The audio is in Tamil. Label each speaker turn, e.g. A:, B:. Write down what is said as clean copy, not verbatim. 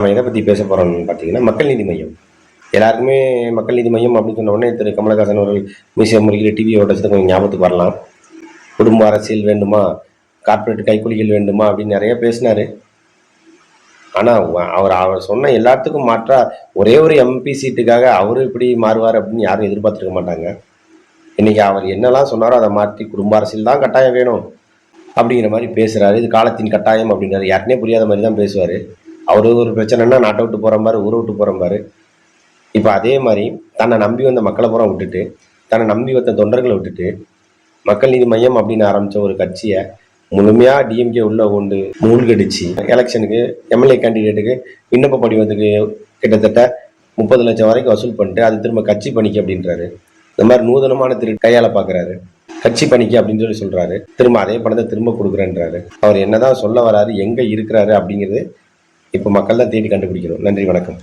A: நம்ம எதை பற்றி பேச போகிறோம்னு பார்த்தீங்கன்னா, மக்கள் நீதி மையம். எல்லாருக்குமே மக்கள் நீதி மையம் அப்படின்னு சொன்ன உடனே திரு கமலஹாசன் அவர்கள் மீசைய முறுக்கிட்டு டிவியை உடைச்சது கொஞ்சம் ஞாபகத்துக்கு வரலாம். குடும்ப அரசியல் வேண்டுமா, கார்ப்பரேட் கைக்கூலிகள் வேண்டுமா அப்படின்னு நிறைய பேசினாரு. ஆனால் அவர் அவர் சொன்ன எல்லாத்துக்கும் மாற்றா ஒரே ஒரு எம்பி சீட்டுக்காக அவரு இப்படி மாறுவார் அப்படின்னு யாரும் எதிர்பார்த்துருக்க மாட்டாங்க. இன்னைக்கு அவர் என்னெல்லாம் சொன்னாரோ அதை மாற்றி குடும்ப அரசியல் தான் கட்டாயம் வேணும் அப்படிங்கிற மாதிரி பேசுறாரு. இது காலத்தின் கட்டாயம் அப்படின்றாரு. யாருக்குனே புரியாத மாதிரி தான் பேசுவார். அவரு ஒரு பிரச்சனைன்னா நாட்டை விட்டு போகிற மாதிரி ஊரை விட்டு போகிற மாதிரி. இப்போ அதே மாதிரி தன்னை நம்பி வந்த மக்களை பூரா விட்டுட்டு, தன்னை நம்பி வந்த தொண்டர்களை விட்டுட்டு, மக்கள் நீதி மையம் அப்படின்னு ஆரம்பித்த ஒரு கட்சியை முழுமையாக டிஎம்கே உள்ள கொண்டு மூழ்கடிச்சு எலெக்ஷனுக்கு எம்எல்ஏ கேண்டிடேட்டுக்கு விண்ணப்ப படிவத்துக்கு கிட்டத்தட்ட 30 லட்சம் வரைக்கும் வசூல் பண்ணிட்டு அது திரும்ப கட்சி பணிக்கு அப்படின்றாரு. இந்த மாதிரி நூதனமான கையாள பார்க்குறாரு. கட்சி பணிக்கு அப்படின்னு சொல்லி சொல்றாரு. திரும்ப அதே பணத்தை திரும்ப கொடுக்குறேன்றாரு. அவர் என்னதான் சொல்ல வராரு, எங்க இருக்கிறாரு அப்படிங்கிறது இப்போ மக்கள் தான் தேடி கண்டுபிடிக்கணும். நன்றி, வணக்கம்.